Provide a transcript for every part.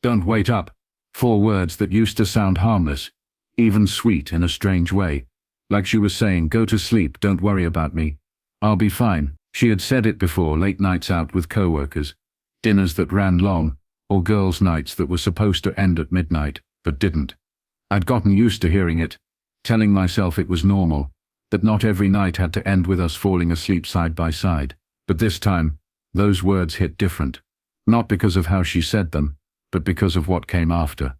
Don't wait up. 4 words that used to sound harmless, even sweet in a strange way. Like she was saying, go to sleep, don't worry about me. I'll be fine. She had said it before, late nights out with coworkers, dinners that ran long, or girls' nights that were supposed to end at midnight, but didn't. I'd gotten used to hearing it, telling myself it was normal, that not every night had to end with us falling asleep side by side. But this time, those words hit different. Not because of how she said them, but because of what came after.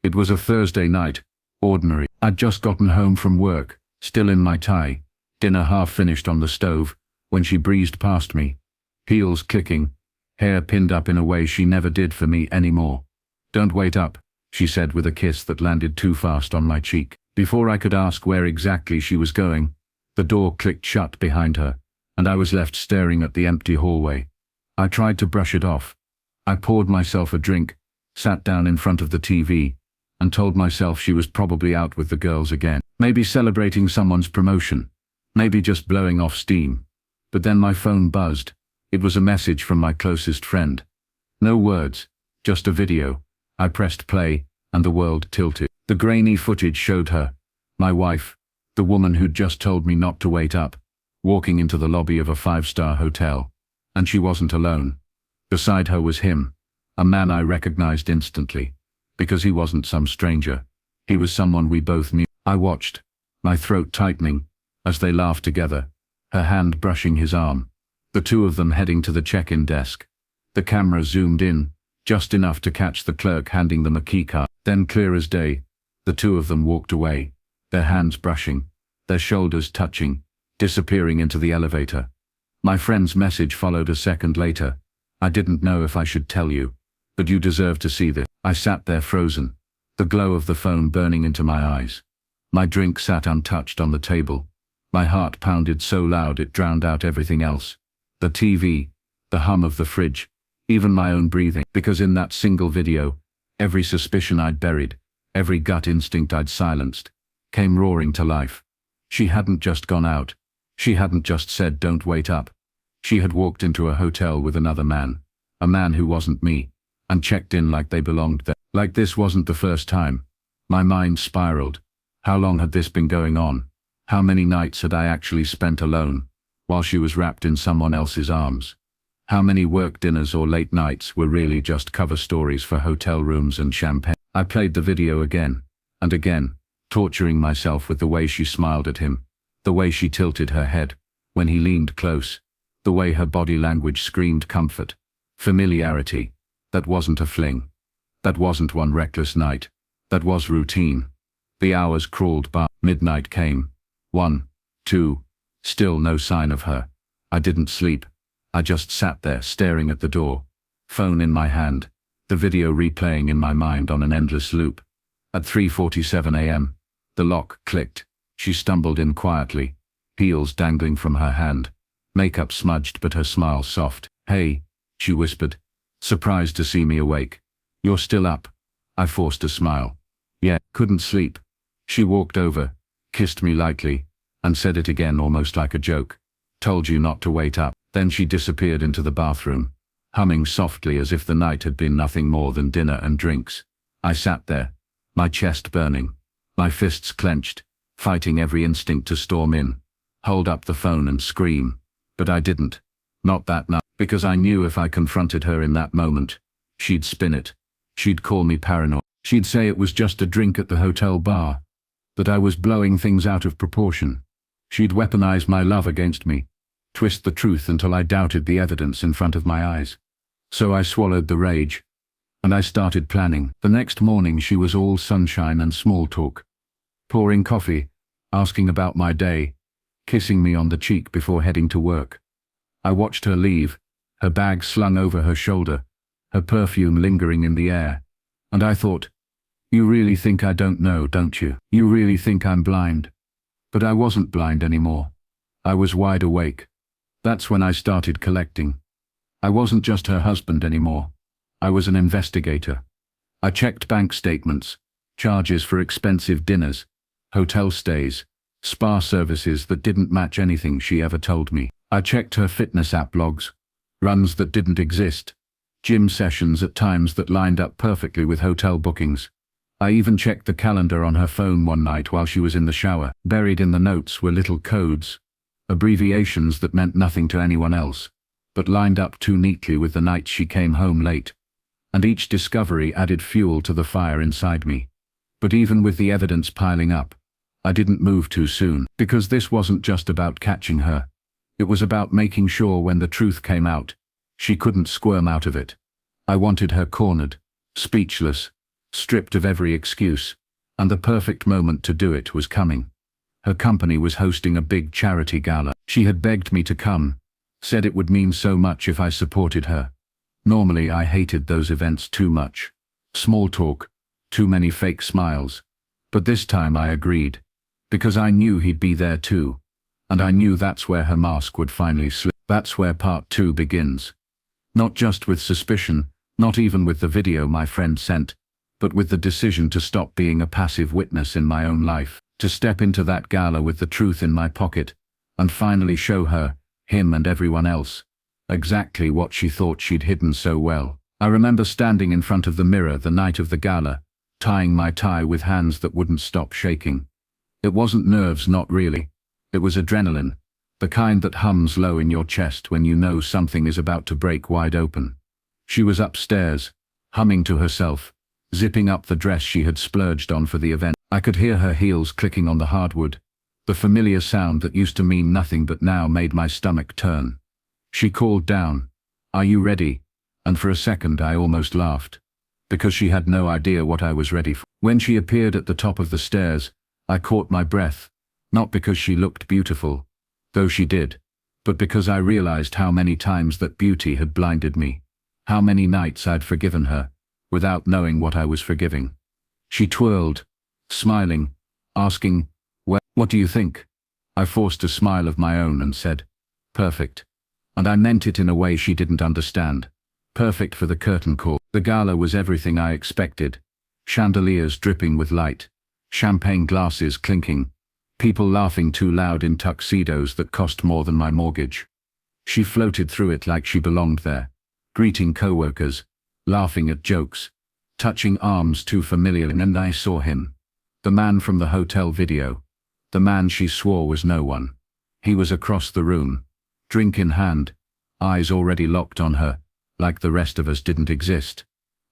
It was a Thursday night, ordinary. I'd just gotten home from work, still in my tie, dinner half finished on the stove, when she breezed past me, heels clicking, hair pinned up in a way she never did for me anymore. Don't wait up, she said with a kiss that landed too fast on my cheek. Before I could ask where exactly she was going, the door clicked shut behind her, and I was left staring at the empty hallway. I tried to brush it off. I poured myself a drink, sat down in front of the TV, and told myself she was probably out with the girls again. Maybe celebrating someone's promotion. Maybe just blowing off steam. But then my phone buzzed. It was a message from my closest friend. No words, just a video. I pressed play, and the world tilted. The grainy footage showed her, my wife, the woman who'd just told me not to wait up, walking into the lobby of a 5-star hotel. And she wasn't alone. Beside her was him, a man I recognized instantly, because he wasn't some stranger. He was someone we both knew. I watched, my throat tightening, as they laughed together, her hand brushing his arm, the two of them heading to the check-in desk. The camera zoomed in, just enough to catch the clerk handing them a keycard. Then, clear as day, the two of them walked away, their hands brushing, their shoulders touching, disappearing into the elevator. My friend's message followed a second later. I didn't know if I should tell you, but you deserve to see this. I sat there frozen, the glow of the phone burning into my eyes. My drink sat untouched on the table. My heart pounded so loud it drowned out everything else. The TV, the hum of the fridge, even my own breathing. Because in that single video, every suspicion I'd buried, every gut instinct I'd silenced, came roaring to life. She hadn't just gone out. She hadn't just said don't wait up. She had walked into a hotel with another man, a man who wasn't me, and checked in like they belonged there. Like this wasn't the first time. My mind spiraled. How long had this been going on? How many nights had I actually spent alone, while she was wrapped in someone else's arms? How many work dinners or late nights were really just cover stories for hotel rooms and champagne? I played the video again, and again, torturing myself with the way she smiled at him, the way she tilted her head when he leaned close, the way her body language screamed comfort, familiarity. That wasn't a fling. That wasn't one reckless night. That was routine. The hours crawled by. Midnight came. 1, 2, still no sign of her. I didn't sleep. I just sat there staring at the door, phone in my hand, the video replaying in my mind on an endless loop. At 3:47 a.m., the lock clicked. She stumbled in quietly, heels dangling from her hand, makeup smudged but her smile soft. Hey, she whispered, surprised to see me awake. You're still up? I forced a smile. Yeah, couldn't sleep. She walked over, kissed me lightly, and said it again almost like a joke. Told you not to wait up. Then she disappeared into the bathroom, humming softly as if the night had been nothing more than dinner and drinks. I sat there, my chest burning, my fists clenched, fighting every instinct to storm in, hold up the phone and scream. But I didn't. Not that night, because I knew if I confronted her in that moment, she'd spin it. She'd call me paranoid. She'd say it was just a drink at the hotel bar, that I was blowing things out of proportion. She'd weaponize my love against me, twist the truth until I doubted the evidence in front of my eyes. So I swallowed the rage, and I started planning. The next morning she was all sunshine and small talk, pouring coffee, asking about my day, kissing me on the cheek before heading to work. I watched her leave, her bag slung over her shoulder, her perfume lingering in the air, and I thought, you really think I don't know, don't you? You really think I'm blind? But I wasn't blind anymore. I was wide awake. That's when I started collecting. I wasn't just her husband anymore. I was an investigator. I checked bank statements, charges for expensive dinners, hotel stays, spa services that didn't match anything she ever told me. I checked her fitness app logs, runs that didn't exist, gym sessions at times that lined up perfectly with hotel bookings. I even checked the calendar on her phone one night while she was in the shower. Buried in the notes were little codes, abbreviations that meant nothing to anyone else, but lined up too neatly with the nights she came home late. And each discovery added fuel to the fire inside me. But even with the evidence piling up, I didn't move too soon, because this wasn't just about catching her. It was about making sure when the truth came out, she couldn't squirm out of it. I wanted her cornered, speechless, stripped of every excuse, and the perfect moment to do it was coming. Her company was hosting a big charity gala. She had begged me to come, said it would mean so much if I supported her. Normally I hated those events too much. Small talk, too many fake smiles. But this time I agreed, because I knew he'd be there too, and I knew that's where her mask would finally slip. That's where part 2 begins. Not just with suspicion, not even with the video my friend sent, but with the decision to stop being a passive witness in my own life, to step into that gala with the truth in my pocket, and finally show her, him and everyone else, exactly what she thought she'd hidden so well. I remember standing in front of the mirror the night of the gala, tying my tie with hands that wouldn't stop shaking. It wasn't nerves, not really. It was adrenaline, the kind that hums low in your chest when you know something is about to break wide open. She was upstairs, humming to herself, zipping up the dress she had splurged on for the event. I could hear her heels clicking on the hardwood, the familiar sound that used to mean nothing but now made my stomach turn. She called down, "Are you ready?" And for a second I almost laughed, because she had no idea what I was ready for. When she appeared at the top of the stairs, I caught my breath, not because she looked beautiful, though she did, but because I realized how many times that beauty had blinded me, how many nights I'd forgiven her, without knowing what I was forgiving. She twirled, smiling, asking, "Well, what do you think?" I forced a smile of my own and said, "Perfect." And I meant it in a way she didn't understand. Perfect for the curtain call. The gala was everything I expected. Chandeliers dripping with light, champagne glasses clinking, people laughing too loud in tuxedos that cost more than my mortgage. She floated through it like she belonged there, greeting co-workers, laughing at jokes, touching arms too familiar, and I saw him. The man from the hotel video. The man she swore was no one. He was across the room, drink in hand, eyes already locked on her, like the rest of us didn't exist.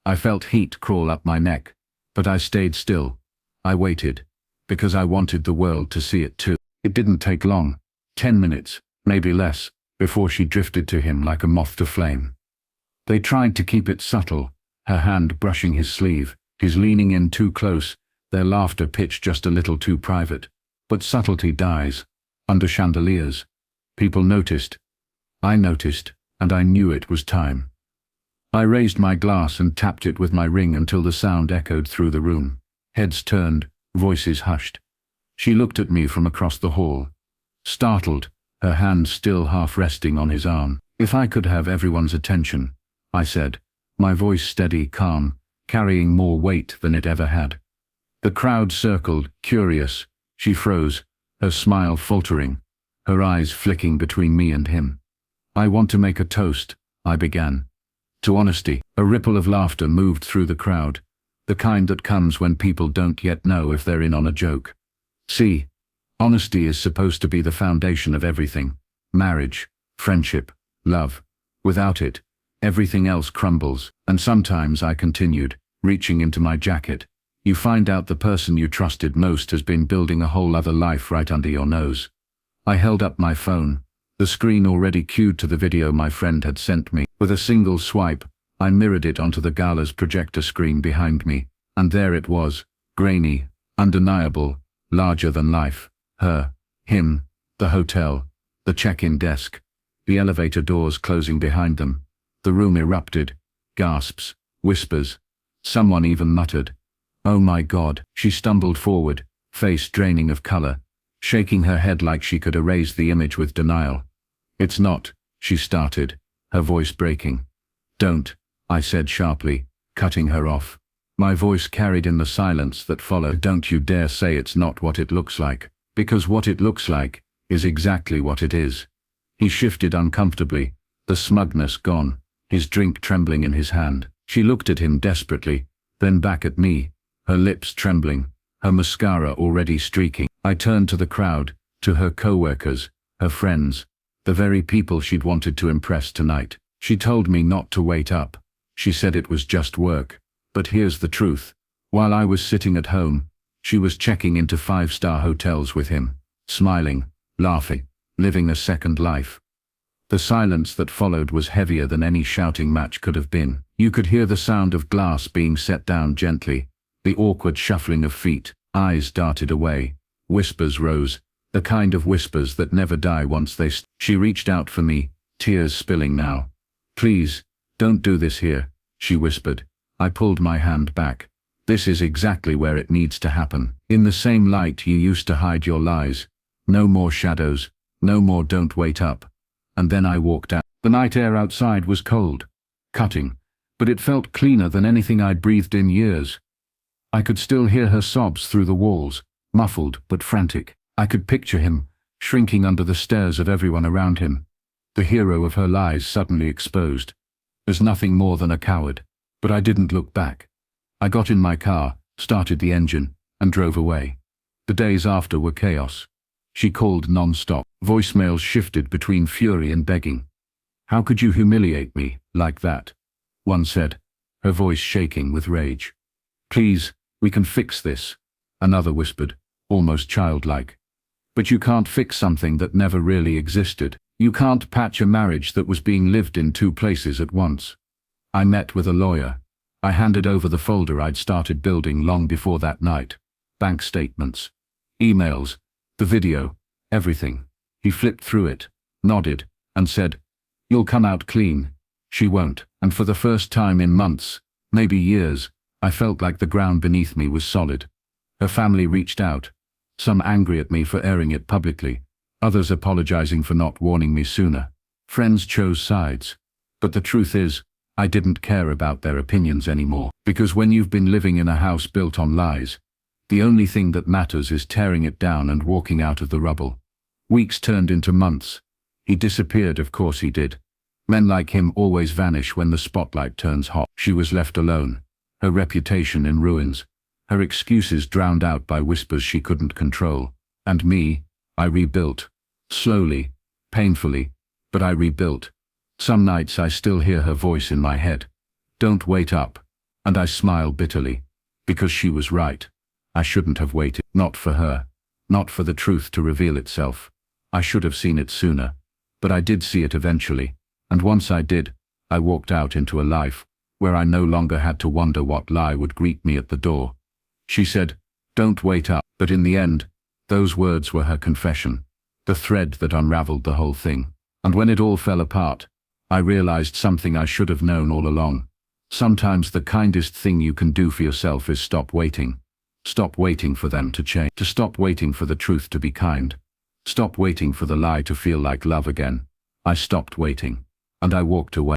I felt heat crawl up my neck, but I stayed still. I waited, because I wanted the world to see it too. It didn't take long, 10 minutes, maybe less, before she drifted to him like a moth to flame. They tried to keep it subtle, her hand brushing his sleeve, his leaning in too close, their laughter pitched just a little too private. But subtlety dies. Under chandeliers. People noticed. I noticed, and I knew it was time. I raised my glass and tapped it with my ring until the sound echoed through the room. Heads turned, voices hushed. She looked at me from across the hall, startled, her hand still half resting on his arm. "If I could have everyone's attention," I said, my voice steady, calm, carrying more weight than it ever had. The crowd circled, curious. She froze, her smile faltering, her eyes flicking between me and him. "I want to make a toast," I began. "To honesty." A ripple of laughter moved through the crowd, the kind that comes when people don't yet know if they're in on a joke. "See, honesty is supposed to be the foundation of everything. Marriage, friendship, love. Without it, everything else crumbles." And sometimes, I continued, reaching into my jacket, you find out the person you trusted most has been building a whole other life right under your nose. I held up my phone, the screen already cued to the video my friend had sent me. With a single swipe, I mirrored it onto the gala's projector screen behind me, and there it was, grainy, undeniable, larger than life. Her, him, the hotel, the check-in desk, the elevator doors closing behind them. The room erupted, gasps, whispers. Someone even muttered, "Oh my God." She stumbled forward, face draining of color, shaking her head like she could erase the image with denial. "It's not," she started, her voice breaking. "Don't," I said sharply, cutting her off. My voice carried in the silence that followed. "Don't you dare say it's not what it looks like, because what it looks like is exactly what it is." He shifted uncomfortably, the smugness gone, his drink trembling in his hand. She looked at him desperately, then back at me, her lips trembling, her mascara already streaking. I turned to the crowd, to her co-workers, her friends, the very people she'd wanted to impress tonight. She told me not to wait up. She said it was just work. But here's the truth. While I was sitting at home, she was checking into 5-star hotels with him, smiling, laughing, living a second life. The silence that followed was heavier than any shouting match could have been. You could hear the sound of glass being set down gently, the awkward shuffling of feet. Eyes darted away. Whispers rose, the kind of whispers that never die once they She reached out for me, tears spilling now. "Please, don't do this here," she whispered. I pulled my hand back. "This is exactly where it needs to happen. In the same light you used to hide your lies. No more shadows, no more don't wait up." And then I walked out. The night air outside was cold, cutting, but it felt cleaner than anything I'd breathed in years. I could still hear her sobs through the walls, muffled but frantic. I could picture him, shrinking under the stares of everyone around him, the hero of her lies suddenly exposed, as nothing more than a coward. But I didn't look back. I got in my car, started the engine, and drove away. The days after were chaos. She called non-stop. Voicemails shifted between fury and begging. "How could you humiliate me like that?" one said, her voice shaking with rage. "Please, we can fix this," another whispered, almost childlike. "But you can't fix something that never really existed. You can't patch a marriage that was being lived in 2 places at once." I met with a lawyer. I handed over the folder I'd started building long before that night. Bank statements, emails, the video, everything. He flipped through it, nodded, and said, "You'll come out clean." She won't. And for the first time in months, maybe years, I felt like the ground beneath me was solid. Her family reached out, some angry at me for airing it publicly, others apologizing for not warning me sooner. Friends chose sides. But the truth is, I didn't care about their opinions anymore. Because when you've been living in a house built on lies, the only thing that matters is tearing it down and walking out of the rubble. Weeks turned into months. He disappeared, of course he did. Men like him always vanish when the spotlight turns hot. She was left alone, her reputation in ruins, her excuses drowned out by whispers she couldn't control. And me, I rebuilt. Slowly, painfully, but I rebuilt. Some nights I still hear her voice in my head. "Don't wait up." And I smile bitterly. Because she was right. I shouldn't have waited. Not for her. Not for the truth to reveal itself. I should have seen it sooner. But I did see it eventually. And once I did, I walked out into a life where I no longer had to wonder what lie would greet me at the door. She said, "Don't wait up." But in the end, those words were her confession, the thread that unraveled the whole thing. And when it all fell apart, I realized something I should have known all along. Sometimes the kindest thing you can do for yourself is stop waiting. Stop waiting for them to change. To stop waiting for the truth to be kind. Stop waiting for the lie to feel like love again. I stopped waiting. And I walked away.